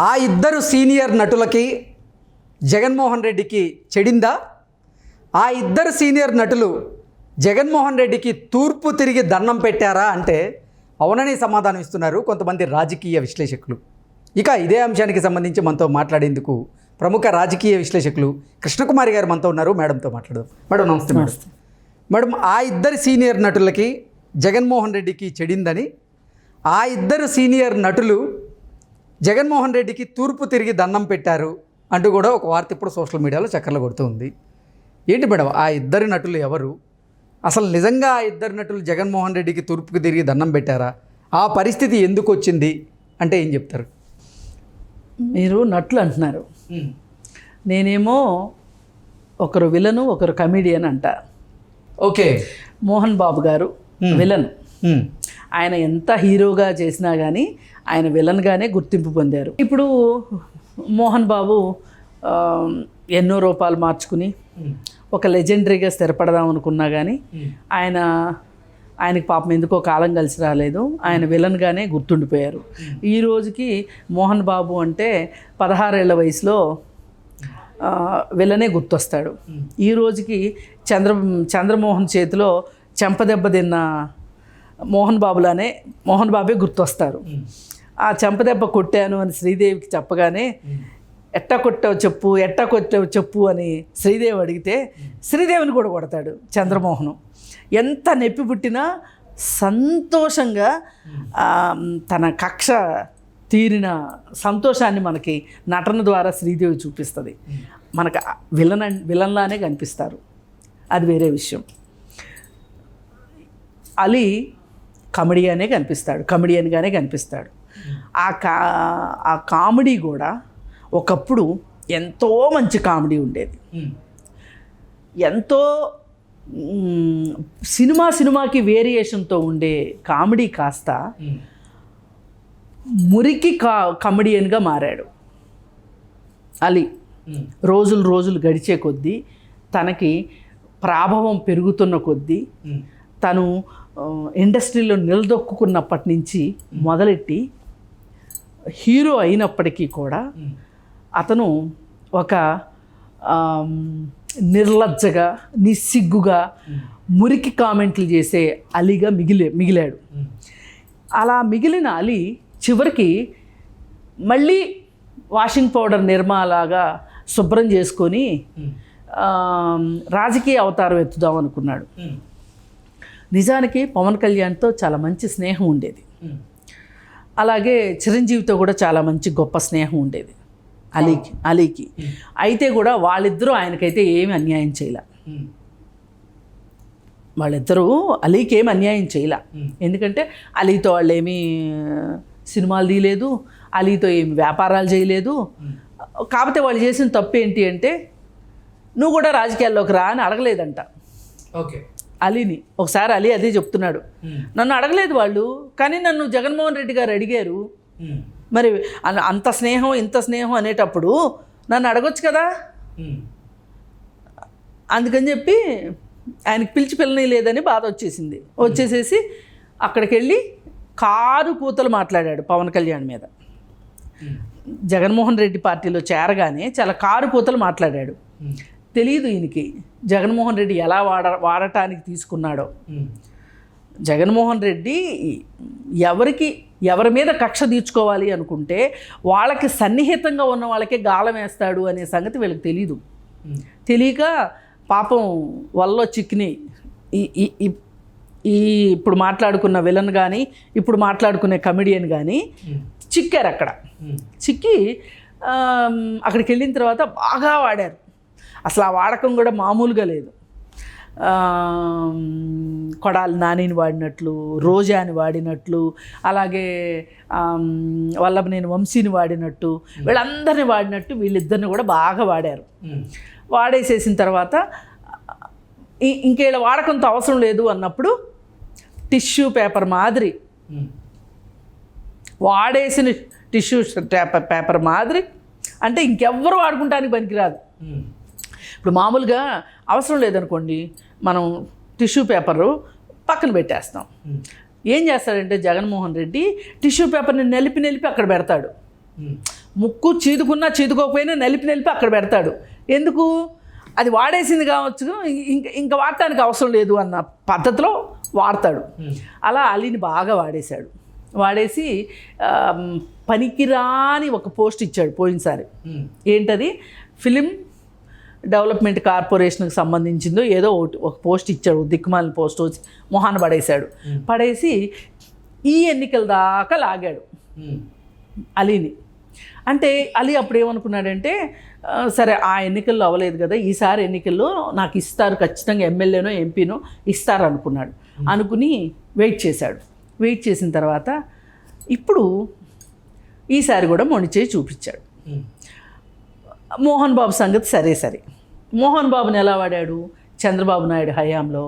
ఆ ఇద్దరు సీనియర్ నటులకి జగన్మోహన్ రెడ్డికి చెడిందా? ఆ ఇద్దరు సీనియర్ నటులు జగన్మోహన్ రెడ్డికి తూర్పు తిరిగి దండం పెట్టారా అంటే అవునని సమాధానం ఇస్తున్నారు కొంతమంది రాజకీయ విశ్లేషకులు. ఇక ఇదే అంశానికి సంబంధించి మనతో మాట్లాడేందుకు ప్రముఖ రాజకీయ విశ్లేషకులు కృష్ణకుమారి గారు మనతో ఉన్నారు. మేడంతో మాట్లాడదాం. మేడం నమస్తే. మేడం, ఆ ఇద్దరు సీనియర్ నటులకి జగన్మోహన్ రెడ్డికి చెడిందని, ఆ ఇద్దరు సీనియర్ నటులు జగన్మోహన్ రెడ్డికి తూర్పు తిరిగి దండం పెట్టారు అంటూ కూడా ఒక వార్త ఇప్పుడు సోషల్ మీడియాలో చక్కర్లు కొడుతూ ఉంది. ఏంటి మేడం ఆ ఇద్దరు నటులు ఎవరు? అసలు నిజంగా ఆ ఇద్దరు నటులు జగన్మోహన్ రెడ్డికి తూర్పుకు తిరిగి దండం పెట్టారా? ఆ పరిస్థితి ఎందుకు వచ్చింది అంటే ఏం చెప్తారు? మీరు నటులు అంటున్నారు, నేనేమో ఒకరు విలను ఒకరు కమెడియన్ అంట. ఓకే, మోహన్ బాబు గారు విలన్. ఆయన ఎంత హీరోగా చేసినా కానీ ఆయన విలన్గానే గుర్తింపు పొందారు. ఇప్పుడు మోహన్ బాబు ఎన్నో రూపాలు మార్చుకుని ఒక లెజెండరీగా స్థిరపడదాం అనుకున్నా కానీ ఆయనకి పాపం ఎందుకో కాలం కలిసి రాలేదు. ఆయన విలన్గానే గుర్తుండిపోయారు. ఈ రోజుకి మోహన్ బాబు అంటే 16 ఏళ్ల వయసులో విలనే గుర్తొస్తాడు. ఈ రోజుకి చంద్రమోహన్ చేతిలో చెంపదెబ్బ తిన్న మోహన్ బాబే గుర్తొస్తారు. ఆ చెంపదెబ్బ కొట్టాను అని శ్రీదేవికి చెప్పగానే ఎట్టా కొట్టావు చెప్పు అని శ్రీదేవి అడిగితే శ్రీదేవిని కూడా కొడతాడు చంద్రమోహన్. ఎంత నొప్పి పుట్టినా సంతోషంగా తన కక్ష తీరిన సంతోషాన్ని మనకి నటన ద్వారా శ్రీదేవి చూపిస్తుంది. మనకు విలన్లానే కనిపిస్తారు, అది వేరే విషయం. అలీ కమెడియన్గానే కనిపిస్తాడు. ఆ కామెడీ కూడా ఒకప్పుడు ఎంతో మంచి కామెడీ ఉండేది. ఎంతో సినిమాకి వేరియేషన్తో ఉండే కామెడీ కాస్త మురికి కమెడియన్గా మారాడు అలీ. రోజులు గడిచే కొద్దీ తనకి ప్రాభవం పెరుగుతున్న కొద్దీ తను ఇండస్ట్రీలో నిలదొక్కున్నప్పటి నుంచి మొదలెట్టి హీరో అయినప్పటికీ కూడా అతను ఒక నిర్లజ్జగా నిస్సిగ్గుగా మురికి కామెంట్లు చేసే అలీగా మిగిలాడు. అలా మిగిలిన అలీ చివరికి మళ్ళీ వాషింగ్ పౌడర్ నిర్మాలాగా శుభ్రం చేసుకొని రాజకీయ అవతారం ఎత్తుదాం అనుకున్నాడు. నిజానికి పవన్ కళ్యాణ్తో చాలా మంచి స్నేహం ఉండేది. అలాగే చిరంజీవితో కూడా చాలా మంచి గొప్ప స్నేహం ఉండేది అలీకి. అయితే కూడా వాళ్ళిద్దరూ ఆయనకైతే ఏమి అన్యాయం చేయలే. వాళ్ళిద్దరూ అలీకి ఏమి అన్యాయం చేయలే. ఎందుకంటే అలీతో వాళ్ళు ఏమీ సినిమాలు తీయలేదు, అలీతో ఏమి వ్యాపారాలు చేయలేదు. కాకపోతే వాళ్ళు చేసిన తప్పు ఏంటి అంటే నువ్వు కూడా రాజకీయాల్లోకి రా అని అడగలేదంట అలీని. ఒకసారి అలీ అదే చెప్తున్నాడు, నన్ను అడగలేదు వాళ్ళు, కానీ నన్ను జగన్మోహన్ రెడ్డి గారు అడిగారు. మరి అంత స్నేహం ఇంత స్నేహం అనేటప్పుడు నన్ను అడగొచ్చు కదా. అందుకని చెప్పి ఆయనకి పిల్లనిలేదని బాధ వచ్చేసేసి అక్కడికి వెళ్ళి కారు కూతలు మాట్లాడాడు పవన్ కళ్యాణ్ మీద. జగన్మోహన్ రెడ్డి పార్టీలో చేరగానే చాలా కారు కూతలు మాట్లాడాడు. తెలియదు ఈయనకి జగన్మోహన్ రెడ్డి ఎలా వాడటానికి తీసుకున్నాడో. జగన్మోహన్ రెడ్డి ఎవరి మీద కక్ష తీర్చుకోవాలి అనుకుంటే వాళ్ళకి సన్నిహితంగా ఉన్న వాళ్ళకే గాలం వేస్తాడు అనే సంగతి వీళ్ళకి తెలీదు. తెలియక పాపం వల్ల చిక్కిని ఈ ఇప్పుడు మాట్లాడుకున్న విలన్ కానీ ఇప్పుడు మాట్లాడుకునే కమెడియన్ కానీ చిక్కారు. చిక్కి అక్కడికి వెళ్ళిన తర్వాత బాగా వాడారు. అసలు ఆ వాడకం కూడా మామూలుగా లేదు. కొడాలి నానిని వాడినట్లు, రోజాని వాడినట్లు, అలాగే వల్లభనేని వంశీని వాడినట్టు, వీళ్ళందరినీ వాడినట్టు వీళ్ళిద్దరిని కూడా బాగా వాడారు. వాడేసేసిన తర్వాత ఇంకేళ్ళ వాడకంతో అవసరం లేదు అన్నప్పుడు టిష్యూ పేపర్ మాదిరి వాడేసిన టిష్యూ పేపర్ మాదిరి అంటే ఇంకెవ్వరు వాడుకుంటానికి పనికిరాదు. ఇప్పుడు మామూలుగా అవసరం లేదనుకోండి, మనం టిష్యూ పేపరు పక్కన పెట్టేస్తాం. ఏం చేస్తాడంటే జగన్మోహన్ రెడ్డి టిష్యూ పేపర్ని నలిపి అక్కడ పెడతాడు. ముక్కు చీదుకున్నా చీదుకోకపోయినా నలిపి అక్కడ పెడతాడు. ఎందుకు? అది వాడేసింది కావచ్చు, ఇంకా వాడటానికి అవసరం లేదు అన్న పద్ధతిలో వాడతాడు. అలా అలీని బాగా వాడేశాడు. వాడేసి పనికిరాని ఒక పోస్ట్ ఇచ్చాడు పోయినసారి. ఏంటది? ఫిలిం డెవలప్మెంట్ కార్పొరేషన్కి సంబంధించిందో ఏదో ఒక పోస్ట్ ఇచ్చాడు. దిక్కుమాలిన పోస్ట్ వచ్చి మొహాన పడేశాడు. పడేసి ఈ ఎన్నికల దాకా లాగాడు అలీని. అంటే అలీ అప్పుడు ఏమనుకున్నాడంటే, సరే ఆ ఎన్నికల్లో అవ్వలేదు కదా, ఈసారి ఎన్నికల్లో నాకు ఇస్తారు, ఖచ్చితంగా ఎమ్మెల్యేనో ఎంపీనో ఇస్తారు అనుకున్నాడు. అనుకుని వెయిట్ చేశాడు. వెయిట్ చేసిన తర్వాత ఇప్పుడు ఈసారి కూడా మొండిచేయి చూపించాడు. మోహన్ బాబు సంగతి సరే. మోహన్ బాబుని ఎలా వాడాడు? చంద్రబాబు నాయుడు హయాంలో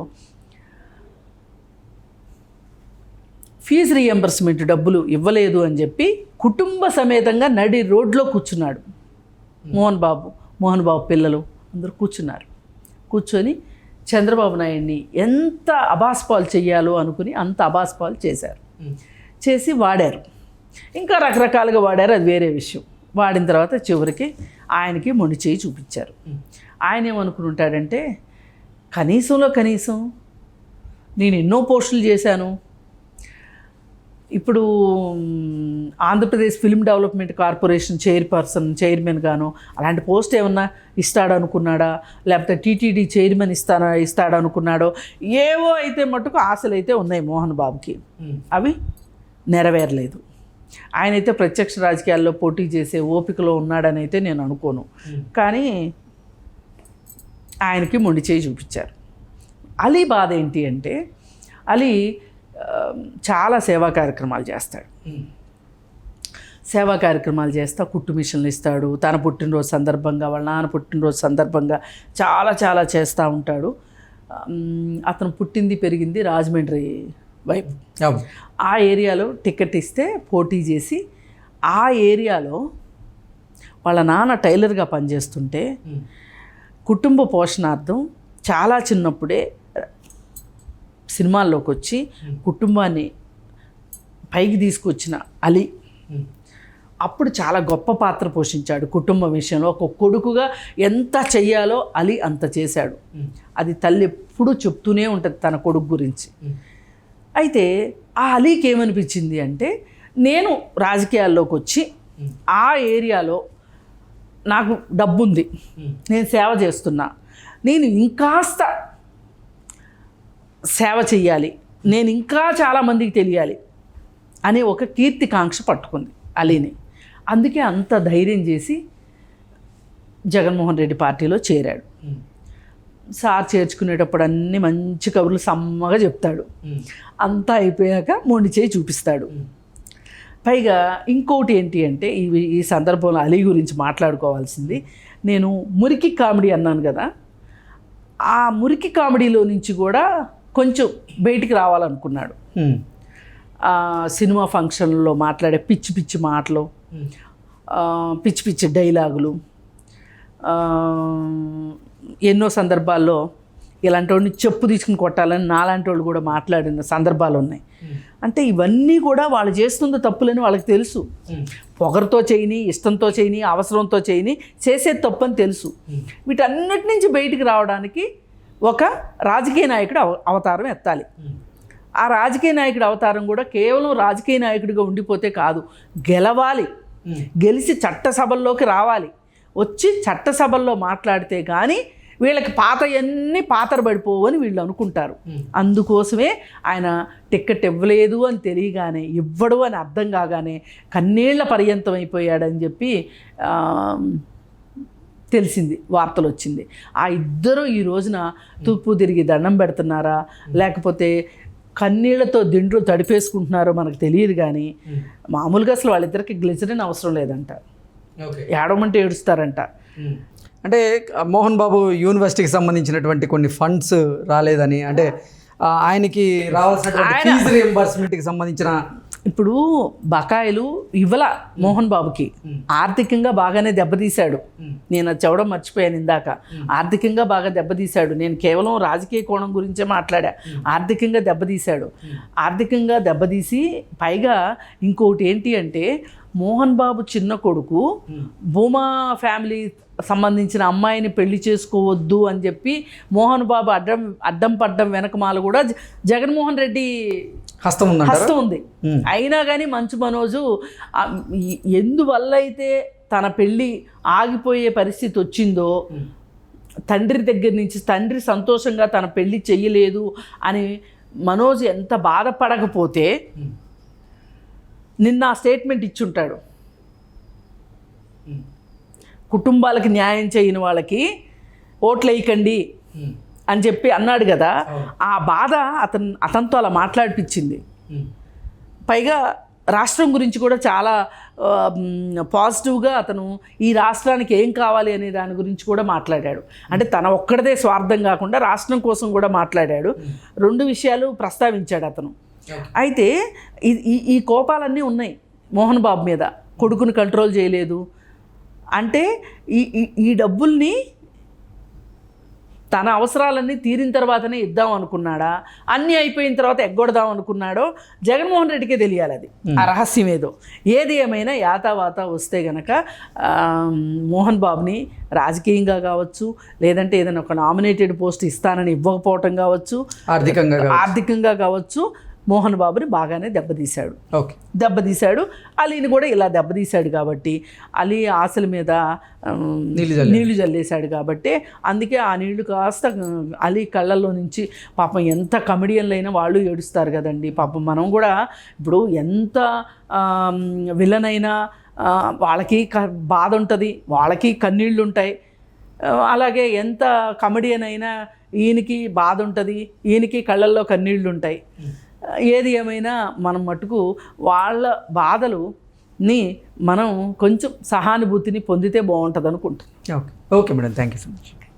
ఫీజు రీఎంబర్స్మెంట్ డబ్బులు ఇవ్వలేదు అని చెప్పి కుటుంబ సమేతంగా నడి రోడ్లో కూర్చున్నాడు. మోహన్ బాబు పిల్లలు అందరూ కూర్చొని చంద్రబాబు నాయుడిని ఎంత అబాస్పాలు చెయ్యాలో అనుకుని అంత అబాస్పాలు చేశారు. చేసి వాడారు. ఇంకా రకరకాలుగా వాడారు, అది వేరే విషయం. వాడిన తర్వాత చివరికి ఆయనకి మొండి చేయి చూపించారు. ఆయన ఏమనుకుని ఉంటాడంటే, కనీసం నేను ఎన్నో పోస్టులు చేశాను, ఇప్పుడు Andhra Pradesh film development corporation chairman గాను అలాంటి పోస్ట్ ఏమన్నా ఇస్తాడనుకున్నాడా, లేకపోతే టీటీడీ చైర్మన్ ఇస్తాడనుకున్నాడో, ఏవో అయితే మటుకు ఆశలు అయితే ఉన్నాయి మోహన్ బాబుకి. అవి నెరవేరలేదు. ఆయనైతే ప్రత్యక్ష రాజకీయాల్లో పోటీ చేసే ఓపికలో ఉన్నాడని అయితే నేను అనుకోను. కానీ ఆయనకి మొండి చేయి చూపించారు. అలీ బాధ ఏంటి అంటే, అలీ చాలా సేవా కార్యక్రమాలు చేస్తాడు. సేవా కార్యక్రమాలు చేస్తా కుట్టు మిషన్లు ఇస్తాడు. తన పుట్టినరోజు సందర్భంగా, వాళ్ళ నాన్న పుట్టినరోజు సందర్భంగా చాలా చేస్తూ ఉంటాడు. అతను పుట్టింది పెరిగింది రాజమండ్రి వైపు. ఆ ఏరియాలో టికెట్ ఇస్తే పోటీ చేసి ఆ ఏరియాలో వాళ్ళ నాన్న టైలర్గా పనిచేస్తుంటే కుటుంబ పోషణార్థం చాలా చిన్నప్పుడే సినిమాల్లోకి వచ్చి కుటుంబాన్ని పైకి తీసుకొచ్చిన అలీ అప్పుడు చాలా గొప్ప పాత్ర పోషించాడు కుటుంబం విషయంలో. ఒక కొడుకుగా ఎంత చెయ్యాలో అలీ అంత చేశాడు. అది తల్లి ఎప్పుడూ చెప్తూనే ఉంటుంది తన కొడుకు గురించి. అయితే ఆ అలీకి ఏమనిపించింది అంటే, నేను రాజకీయాల్లోకి వచ్చి ఆ ఏరియాలో నాకు డబ్బుంది, నేను సేవ చేస్తున్నా, నేను ఇంకాస్త సేవ చెయ్యాలి, నేను ఇంకా చాలామందికి తెలియాలి అనే ఒక కీర్తికాంక్ష పట్టుకుంది అలీని. అందుకే అంత ధైర్యం చేసి జగన్మోహన్ రెడ్డి పార్టీలో చేరాడు. సార్ చేర్చుకునేటప్పుడు అన్ని మంచి కబుర్లు సమ్మగా చెప్తాడు. అంతా అయిపోయాక మొండి చేయి చూపిస్తాడు. పైగా ఇంకోటి ఏంటి అంటే, ఈ సందర్భంలో అలీ గురించి మాట్లాడుకోవాల్సింది, నేను మురికి కామెడీ అన్నాను కదా, ఆ మురికి కామెడీలో నుంచి కూడా కొంచెం బయటికి రావాలనుకున్నాడు. సినిమా ఫంక్షన్లో మాట్లాడే పిచ్చి మాటలు, పిచ్చి డైలాగులు, ఎన్నో సందర్భాల్లో ఇలాంటి వాడిని చెప్పు తీసుకుని కొట్టాలని నాలాంటి వాళ్ళు కూడా మాట్లాడిన సందర్భాలు ఉన్నాయి. అంటే ఇవన్నీ కూడా వాళ్ళు చేస్తున్న తప్పులని వాళ్ళకి తెలుసు. పొగరుతో చేయని, ఇష్టంతో చేయని, అవసరంతో చేయని, చేసేది తప్పు అని తెలుసు. వీటన్నిటి నుంచి బయటికి రావడానికి ఒక రాజకీయ నాయకుడు అవతారం ఎత్తాలి. ఆ రాజకీయ నాయకుడి అవతారం కూడా కేవలం రాజకీయ నాయకుడిగా ఉండిపోతే కాదు, గెలవాలి, గెలిచి చట్టసభల్లోకి రావాలి, వచ్చి చట్టసభల్లో మాట్లాడితే కానీ వీళ్ళకి పాతయన్నీ పాతరబడిపోవు అని వీళ్ళు అనుకుంటారు. అందుకోసమే ఆయన టిక్కెట్ ఇవ్వలేదు అని తెలియగానే, ఇవ్వడు అని అర్థం కాగానే కన్నీళ్ల పర్యంతం అయిపోయాడని చెప్పి తెలిసింది, వార్తలు వచ్చింది. ఆ ఇద్దరు ఈ రోజున తూర్పు తిరిగి దండం పెడుతున్నారా, లేకపోతే కన్నీళ్లతో దిండ్లు తడిపేసుకుంటున్నారో మనకు తెలియదు. కానీ మామూలుగా అసలు వాళ్ళిద్దరికి గ్లిజరిన్ అవసరం లేదంట, ఏడవమంటే ఏడుస్తారంట. అంటే మోహన్ బాబు యూనివర్సిటీకి సంబంధించినటువంటి కొన్ని ఫండ్స్ రాలేదని, అంటే ఆయనకి రావాల్సినటువంటి ఫీజు రీయింబర్స్మెంట్కి సంబంధించిన ఇప్పుడు బకాయిలు ఇవ్వల మోహన్ బాబుకి. ఆర్థికంగా బాగానే దెబ్బతీశాడు. నేను అది చెప్పడం మర్చిపోయాను ఇందాక. ఆర్థికంగా బాగా దెబ్బతీశాడు. నేను కేవలం రాజకీయ కోణం గురించే మాట్లాడా. ఆర్థికంగా దెబ్బతీశాడు. ఆర్థికంగా దెబ్బతీసి పైగా ఇంకొకటి ఏంటి అంటే, మోహన్ బాబు చిన్న కొడుకు భూమా ఫ్యామిలీ సంబంధించిన అమ్మాయిని పెళ్లి చేసుకోవద్దు అని చెప్పి మోహన్ బాబు అడ్డం పడ్డం వెనకమాల కూడా జగన్మోహన్ రెడ్డి హస్తం ఉంది. అయినా కానీ మంచు మనోజు ఎందువల్ల అయితే తన పెళ్ళి ఆగిపోయే పరిస్థితి వచ్చిందో, తండ్రి దగ్గర నుంచి తండ్రి సంతోషంగా తన పెళ్ళి చెయ్యలేదు అని మనోజ్ ఎంత బాధపడకపోతే నిన్న ఆ స్టేట్మెంట్ ఇచ్చుంటాడు. కుటుంబాలకి న్యాయం చేయని వాళ్ళకి ఓట్లు వేయకండి అని చెప్పి అన్నాడు కదా. ఆ బాధ అతనితో అలా మాట్లాడిపించింది. పైగా రాష్ట్రం గురించి కూడా చాలా పాజిటివ్గా అతను ఈ రాష్ట్రానికి ఏం కావాలి అనే దాని గురించి కూడా మాట్లాడాడు. అంటే తన ఒక్కడిదే స్వార్థం కాకుండా రాష్ట్రం కోసం కూడా మాట్లాడాడు. 2 విషయాలు ప్రస్తావించాడు అతను. అయితే ఈ కోపాలన్నీ ఉన్నాయి మోహన్ బాబు మీద. కొడుకుని కంట్రోల్ చేయలేదు అంటే ఈ డబ్బుల్ని తన అవసరాలన్నీ తీరిన తర్వాతనే ఇద్దాం అనుకున్నాడా, అన్నీ అయిపోయిన తర్వాత ఎగ్గొడదాం అనుకున్నాడో జగన్మోహన్ రెడ్డికే తెలియాలి అది, ఆ రహస్యం ఏదో. ఏది ఏమైనా యాతావాత వస్తే గనక మోహన్ బాబుని రాజకీయంగా కావచ్చు, లేదంటే ఏదైనా ఒక నామినేటెడ్ పోస్ట్ ఇస్తానని ఇవ్వకపోవటం కావచ్చు, ఆర్థికంగా కావచ్చు, మోహన్ బాబుని బాగానే దెబ్బతీశాడు. అలీని కూడా ఇలా దెబ్బతీశాడు కాబట్టి, అలీ ఆశల మీద నీళ్లు జల్లేశాడు కాబట్టి, అందుకే ఆ నీళ్లు కాస్త అలీ కళ్ళల్లో నుంచి పాపం ఎంత కమెడియన్లైనా వాళ్ళు ఏడుస్తారు కదండి. పాపం మనం కూడా ఇప్పుడు ఎంత విలన్ అయినా వాళ్ళకి బాధ ఉంటుంది, వాళ్ళకి కన్నీళ్ళు ఉంటాయి. అలాగే ఎంత కమెడియన్ అయినా ఈయనకి బాధ ఉంటుంది, ఈయనకి కళ్ళల్లో కన్నీళ్ళు ఉంటాయి. ఏది ఏమైనా మనం మటుకు వాళ్ళ బాధలుని మనం కొంచెం సహానుభూతిని పొందితే బాగుంటుంది అనుకుంటున్నాం. Okay madam, thank you so much.